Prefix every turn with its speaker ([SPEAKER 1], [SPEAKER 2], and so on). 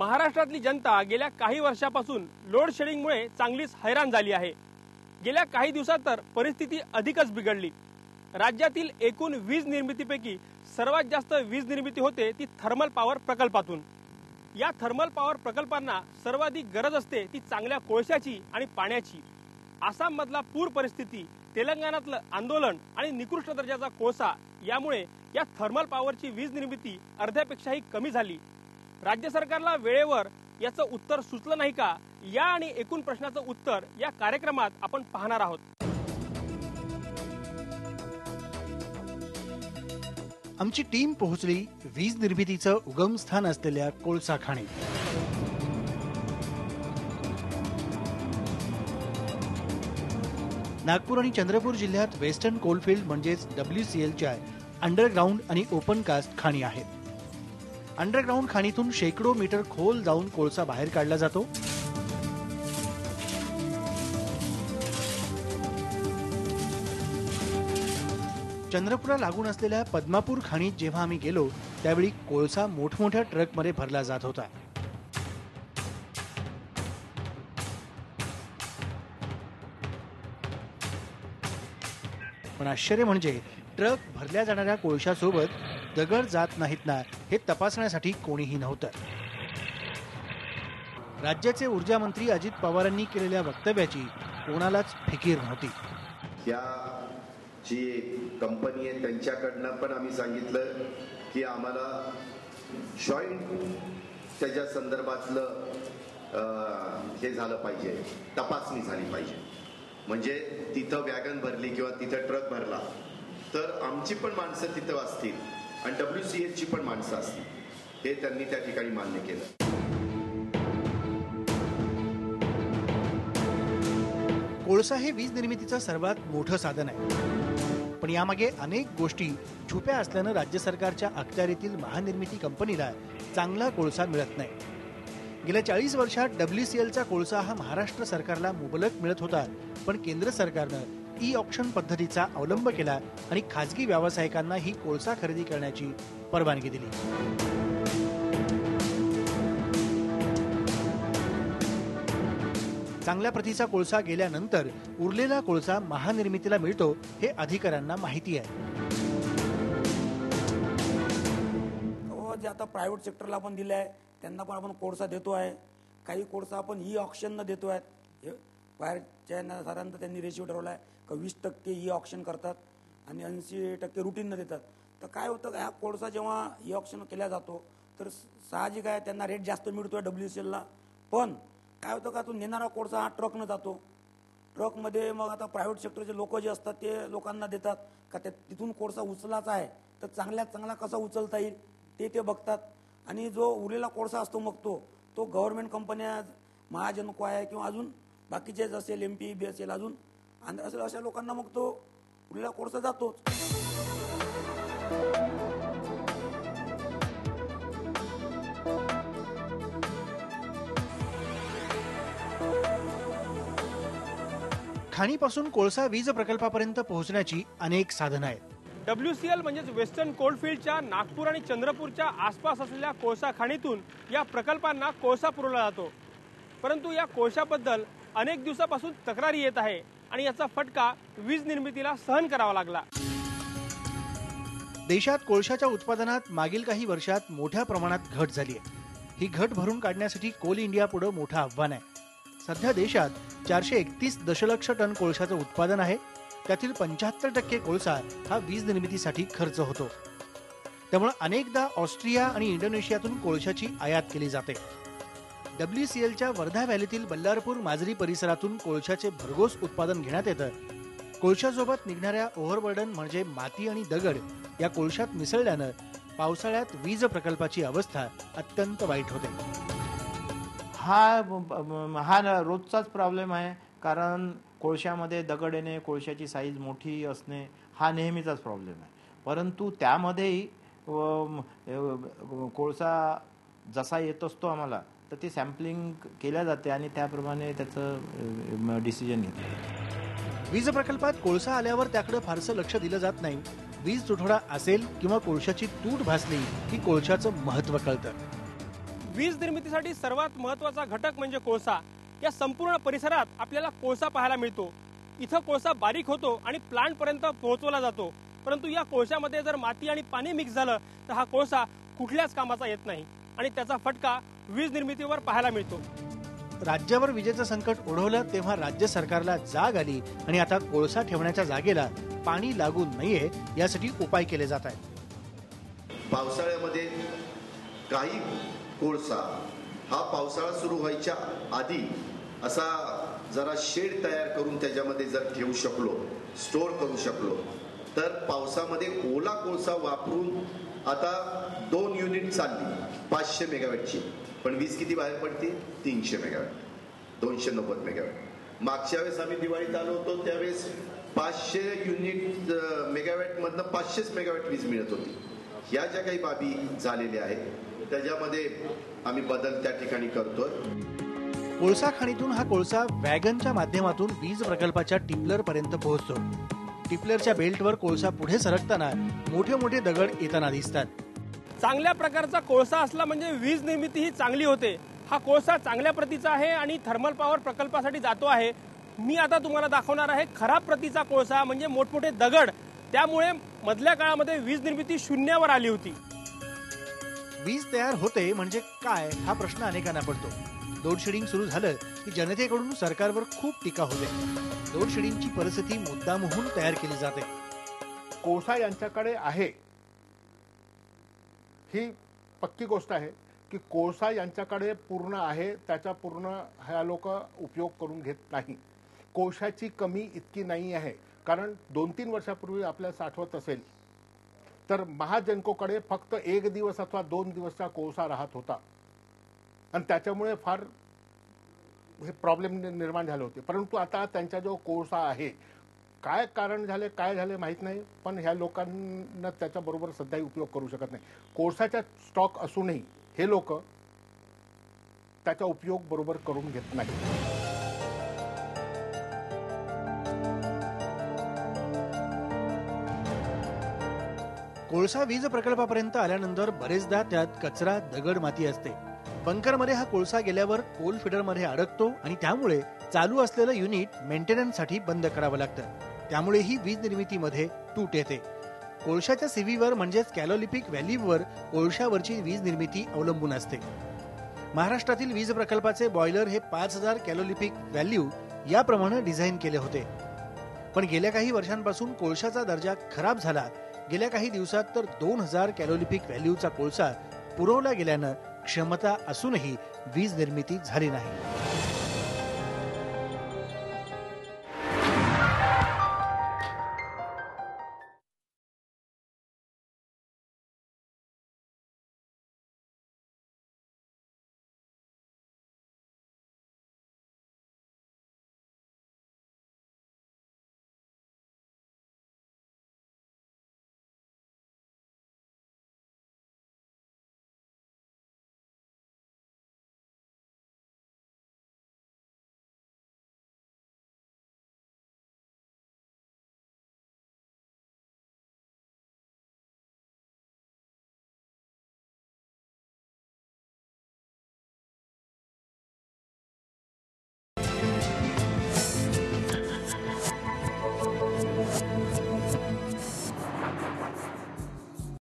[SPEAKER 1] महाराष्ट्रातली जनता गेल्या काही वर्षापासून लोड शेडिंगमुळे चांगलीच हैराण झाली आहे। गेल्या काही दिवसात तर परिस्थिती अधिकच बिघडली। राज्यातील एकूण वीज निर्मितीपैकी सर्वात जास्त वीज निर्मिती होते ती थर्मल पॉवर प्रकल्पातून। या थर्मल पॉवर प्रकल्पांना सर्वाधिक गरज असते ती चांगल्या कोळशाची आणि पाण्याची। आसाम मधला पूर परिस्थिती, तेलंगणातलं आंदोलन आणि निकृष्ट दर्जाचा कोळसा यामुळे या थर्मल पॉवरची वीज निर्मिती अर्ध्यापेक्षाही कमी झाली। राज्य सरकारला वेळेवर याचं उत्तर सुचलं नाही का, या आणि एकूण प्रश्नाचं उत्तर या कार्यक्रमात आपण पाहणार आहोत।
[SPEAKER 2] आमची टीम पोहोचली वीज निर्मितीचं उगमस्थान असलेल्या कोळसा खाणीत। नागपूर आणि चंद्रपूर जिल्ह्यात वेस्टर्न कोलफील्ड म्हणजेच WCLच्या अंडरग्राऊंड आणि ओपन कास्ट खाणी आहेत। अंडरग्राऊंड खाणीतून शेकडो मीटर खोल जाऊन कोळसा बाहेर काढला जातो। चंद्रपूरला लागून असलेल्या पद्मापूर खाणीत जेव्हा आम्ही गेलो त्यावेळी कोळसा मोठमोठ्या ट्रकमध्ये भरला जात होता। पण आश्चर्य म्हणजे ट्रक भरल्या जाणाऱ्या कोळशासोबत दगड जात नाहीत ना हे तपासण्यासाठी कोणीही नव्हतं। राज्याचे ऊर्जा मंत्री अजित पवारांनी केलेल्या वक्तव्याची कोणालाच फिकीर नव्हती।
[SPEAKER 3] या जी कंपनी आहे त्यांच्याकडनं पण आम्ही सांगितलं की आम्हाला जॉईंट त्याच्या संदर्भातलं हे झालं पाहिजे, तपासणी झाली पाहिजे। म्हणजे तिथं वॅगन भरली किंवा तिथं ट्रक भरला तर आमची पण माणसं तिथं असतील आणि WCLची पण माणसं असतील, हे त्यांनी त्या ठिकाणी मान्य केलं।
[SPEAKER 2] कोळसा हे वीज निर्मितीचं सर्वात मोठं साधन आहे, पण यामागे अनेक गोष्टी छुप्या असल्यानं राज्य सरकारच्या अखत्यारीतील महानिर्मिती कंपनीला चांगला कोळसा मिळत नाही। गेल्या 40 वर्षात WCLचा कोळसा हा महाराष्ट्र सरकारला मुबलक मिळत होता, पण केंद्र सरकारनं ई-ऑक्शन पद्धतीचा अवलंब केला आणि खासगी व्यावसायिकांना ही कोळसा खरेदी करण्याची परवानगी दिली। चांगल्या प्रतीचा कोळसा गेल्यानंतर उरलेला कोळसा महानिर्मितीला मिळतो हे अधिकाऱ्यांना माहिती आहे।
[SPEAKER 4] जे आता प्रायव्हेट सेक्टरला आपण दिलंय त्यांना पण आपण कोळसा देतो आहे। काही कोळसा आपण ई-ऑक्शन देतो आहे। बाहेरच्या साधारणतः त्यांनी रेशिओ ठरवलाय का 20% ई-ऑक्शन करतात आणि 80% रुटीननं देतात। तर काय होतं, ह्या कोळसा जेव्हा ई-ऑक्शन केला जातो तर साहजिक आहे त्यांना रेट जास्त मिळतोय WCLला। पण काय होतं का तो नेणारा कोळसा हा ट्रकनं जातो। ट्रकमध्ये मग आता प्रायव्हेट सेक्टरचे लोक जे असतात ते लोकांना देतात का तिथून कोळसा उचलायचा आहे तर चांगल्यात चांगला कसा उचलता येईल ते बघतात। आणि जो उरलेला कोळसा असतो मग तो गव्हर्नमेंट कंपन्या, महाजनको आहे किंवा अजून बाकीचेच असेल MP, BSL अजून असेल अशा लोकांना मग तो उरलेला कोळसा जातोच।
[SPEAKER 2] खाणीपासून कोळसा वीज प्रकल्पापर्यंत पोहोचण्याची अनेक साधनं आहेत।
[SPEAKER 1] WCL म्हणजेच वेस्टर्न कोलफील्डच्या नागपूर आणि चंद्रपूरच्या आसपास असलेल्या कोळसा खाणीतून या प्रकल्पांना कोळसा पुरवला जातो। परंतु या कोळशाबद्दल अनेक दिवसापासून तक्रारी येत आहे आणि याचा फटका वीज निर्मितीला सहन करावा लागला।
[SPEAKER 2] देशात कोळशाच्या उत्पादनात मागील काही वर्षात मोठ्या प्रमाणात घट झाली आहे। ही घट भरून काढण्यासाठी कोल इंडिया पुढे मोठं आव्हान आहे। सध्या देशात 431 दशलक्ष टन कोळशाचं उत्पादन आहे, त्यातील 75% कोळसा हा वीज निर्मितीसाठी खर्च होतो। त्यामुळे अनेकदा ऑस्ट्रिया आणि इंडोनेशियातून कोळशाची आयात केली जाते। WCLच्या वर्धा व्हॅलीतील बल्लारपूर माजरी परिसरातून कोळशाचे भरघोस उत्पादन घेण्यात येतं। कोळशासोबत निघणाऱ्या ओव्हरबर्डन म्हणजे माती आणि दगड या कोळशात मिसळल्यानं पावसाळ्यात वीज प्रकल्पाची अवस्था अत्यंत वाईट होते।
[SPEAKER 5] हा रोजचाच प्रॉब्लेम आहे, कारण कोळशामध्ये दगड येणे, कोळशाची साईज मोठी असणे हा नेहमीचाच प्रॉब्लेम आहे। परंतु त्यामध्येही कोळसा जसा येत असतो आम्हाला तर ती सॅम्पलिंग केल्या जाते आणि त्याप्रमाणे त्याचं डिसिजन घेतलं।
[SPEAKER 2] वीज प्रकल्पात कोळसा आल्यावर त्याकडे फारसं लक्ष दिलं जात नाही। वीज तुटवडा असेल किंवा कोळशाची तूट भासली की कोळशाचं महत्त्व कळतं।
[SPEAKER 1] वीज निर्मितीसाठी सर्वात महत्वाचा घटक म्हणजे कोळसा. या संपूर्ण परिसरात आपल्याला कोळसा पाहायला मिळतो. इथं कोळसा बारीक होतो आणि प्लांट पर्यंत पोहोचवला जातो. परंतु या कोळशामध्ये जर माती आणि पाणी मिक्स झालं तर हा कोळसा कुठल्याच कामाचा येत नाही आणि त्याचा फटका वीज निर्मितीवर पाहायला मिळतो.
[SPEAKER 2] राज्यावर विजेचं संकट ओढवलं तेव्हा राज्य सरकारला जाग आली आणि आता कोळसा ठेवण्याच्या जागेला पाणी लागू नये यासाठी उपाय केले जात आहेत.
[SPEAKER 3] पावसाळ्यामध्ये काही कोळसा हा पावसाळा सुरू व्हायच्या आधी असा जरा शेड तयार करून त्याच्यामध्ये जर ठेवू शकलो, स्टोअर करू शकलो, तर पावसामध्ये ओला कोळसा वापरून आता 2 युनिट चालली 500 मेगावॅटची, पण वीज किती बाहेर पडते? 300 मेगावॅट, 290 मेगावॅट. मागच्या वेळेस आम्ही दिवाळीत आलो होतो त्यावेळेस 500 युनिट मेगावॅट मधनं 500 मेगावॅट वीज मिळत होती. ह्या ज्या काही बाबी झालेल्या आहेत त्याच्यामध्ये आम्ही बदल त्या ठिकाणी करतोय.
[SPEAKER 2] कोळसा खाणीतून हा कोळसा वॅगनच्या माध्यमातून वीज प्रकल्पाच्या टिपलर पर्यंत पोहोचतो. टिपलरच्या बेल्टवर कोळसा पुढे सरकताना मोठे मोठे दगड येताना दिसतात.
[SPEAKER 1] चांगल्या प्रकारचा कोळसा असला म्हणजे वीज निर्मिती ही चांगली होते. हा कोळसा चांगल्या प्रतीचा आहे आणि थर्मल पॉवर प्रकल्पासाठी जातो आहे. मी आता तुम्हाला दाखवणार आहे खराब प्रतीचा कोळसा म्हणजे मोठमोठे दगड. त्यामुळे मधल्या काळामध्ये वीज निर्मिती शून्यावर आली होती.
[SPEAKER 2] वीज तयार होते म्हणजे काय हा प्रश्न अनेकांना पडतो. लोड शेडिंग सुरू झालं की जनतेकडून सरकारवर खूप टीका होते. लोड शेडिंगची परिस्थिती मुद्दामहून तयार केली जाते.
[SPEAKER 6] कोळसा यांच्याकडे आहे ही पक्की गोष्ट आहे की कोळसा यांच्याकडे पूर्ण आहे, त्याचा पूर्ण ह्या लोक उपयोग करून घेत नाही. कोळशाची कमी इतकी नाही आहे, कारण 2-3 वर्षापूर्वी आपल्याला आठवत असेल तर महाजनकोकडे फक्त 1 दिवस अथवा 2 दिवसचा कोळसा राहत होता आणि त्याच्यामुळे फार हे प्रॉब्लेम निर्माण झाले होते. परंतु आता त्यांचा जो कोळसा आहे, काय कारण झाले काय झाले माहीत नाही, पण ह्या लोकांना त्याच्याबरोबर सध्याही उपयोग करू शकत नाही. कोळसाचा स्टॉक असूनही हे लोक त्याचा उपयोग बरोबर करून घेत नाही.
[SPEAKER 2] कोळसा वीज प्रकल्पापर्यंत आल्यानंतर बरेचदा त्यात कचरा, दगड, माती असते. बंकरमध्ये हा कोळसा गेल्यावर कोल फीडरमध्ये अडकतो आणि त्यामुळे चालू असलेलं युनिट मेंटेनन्ससाठी बंद करावं लागतं. त्यामुळे ही वीज निर्मितीमध्ये तूट येते. कोळशाच्या सीव्हीवर म्हणजेच कॅलोलिपिक व्हॅल्यूवर कोळशावरची वीज निर्मिती अवलंबून असते. महाराष्ट्रातील वीज प्रकल्पाचे बॉयलर हे 5000 कॅलोलिपिक व्हॅल्यू याप्रमाणे डिझाईन केले होते. पण गेल्या काही वर्षांपासून कोळशाचा दर्जा खराब झाला. गेल्या काही दिवसात तर 2000 कॅलोलिपिक व्हॅल्यूचा कोळसा पुरवला गेल्यानं क्षमता असूनही वीज निर्मिती झाली नाही.